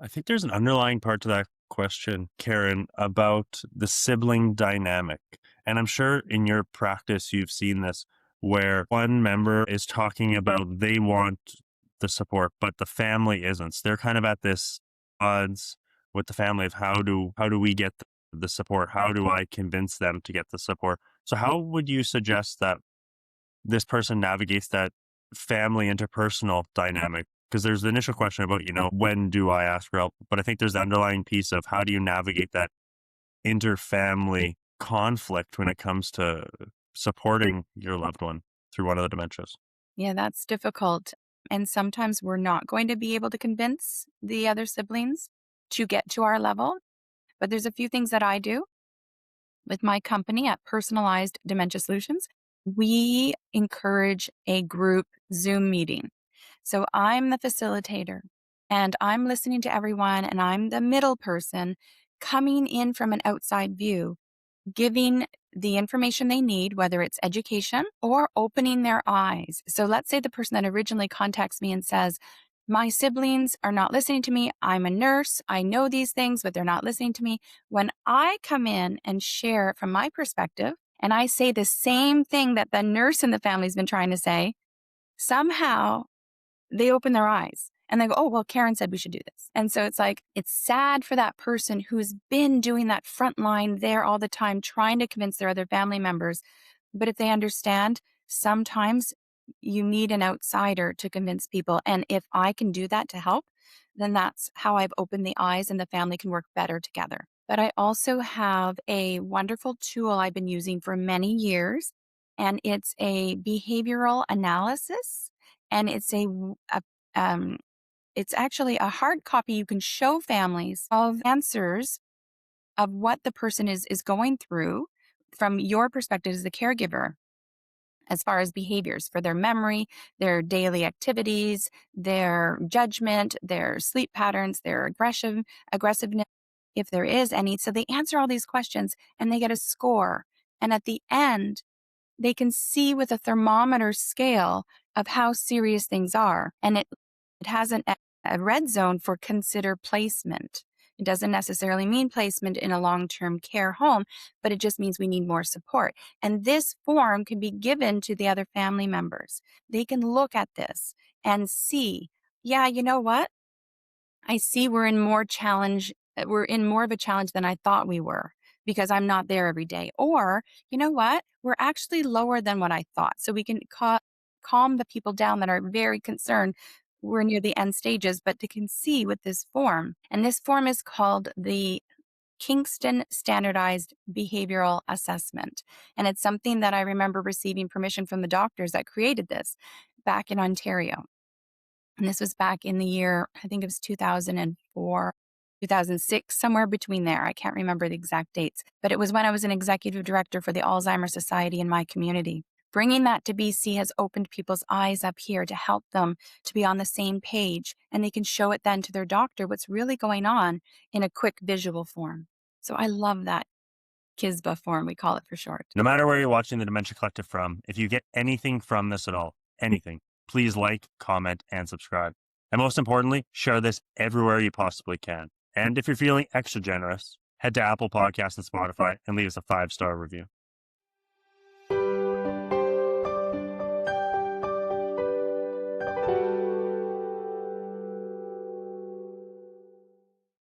I think there's an underlying part to that question, Karen, about the sibling dynamic. And I'm sure in your practice, you've seen this where one member is talking about they want the support, but the family isn't. So they're kind of at this odds with the family of how do we get the support? How do I convince them to get the support? So how would you suggest that this person navigates that family interpersonal dynamic? Because there's the initial question about, when do I ask for help? But I think there's the underlying piece of how do you navigate that interfamily conflict when it comes to supporting your loved one through one of the dementias? Yeah, that's difficult. And sometimes we're not going to be able to convince the other siblings to get to our level. But there's a few things that I do with my company at Personalized Dementia Solutions. We encourage a group Zoom meeting. So I'm the facilitator and I'm listening to everyone and I'm the middle person coming in from an outside view, giving the information they need, whether it's education or opening their eyes. So let's say the person that originally contacts me and says, my siblings are not listening to me. I'm a nurse. I know these things, but they're not listening to me. When I come in and share from my perspective, and I say the same thing that the nurse in the family's been trying to say, somehow they open their eyes and they go, oh, well, Karen said we should do this. And so it's like, it's sad for that person who's been doing that front line there all the time, trying to convince their other family members. But if they understand, sometimes you need an outsider to convince people. And if I can do that to help, then that's how I've opened the eyes and the family can work better together. But I also have a wonderful tool I've been using for many years, and it's a behavioral analysis. And um, it's actually a hard copy you can show families of answers of what the person is going through from your perspective as the caregiver, as far as behaviors for their memory, their daily activities, their judgment, their sleep patterns, their aggressiveness, if there is any. So they answer all these questions and they get a score. And at the end, they can see with a thermometer scale of how serious things are. And it has a red zone for consider placement. It doesn't necessarily mean placement in a long-term care home, but it just means we need more support. And this form can be given to the other family members. They can look at this and see, yeah, you know what? I see we're in more of a challenge than I thought we were because I'm not there every day. Or, you know what? We're actually lower than what I thought. So we can calm the people down that are very concerned. We're near the end stages, but they can see with this form. And this form is called the Kingston Standardized Behavioral Assessment. And it's something that I remember receiving permission from the doctors that created this back in Ontario. And this was back in the year, I think it was 2004, 2006, somewhere between there. I can't remember the exact dates, but it was when I was an executive director for the Alzheimer's Society in my community. Bringing that to BC has opened people's eyes up here to help them to be on the same page, and they can show it then to their doctor what's really going on in a quick visual form. So I love that KISBA form, we call it for short. No matter where you're watching the Dementia Collective from, if you get anything from this at all, anything, please like, comment, and subscribe. And most importantly, share this everywhere you possibly can. And if you're feeling extra generous, head to Apple Podcasts and Spotify and leave us a 5-star review.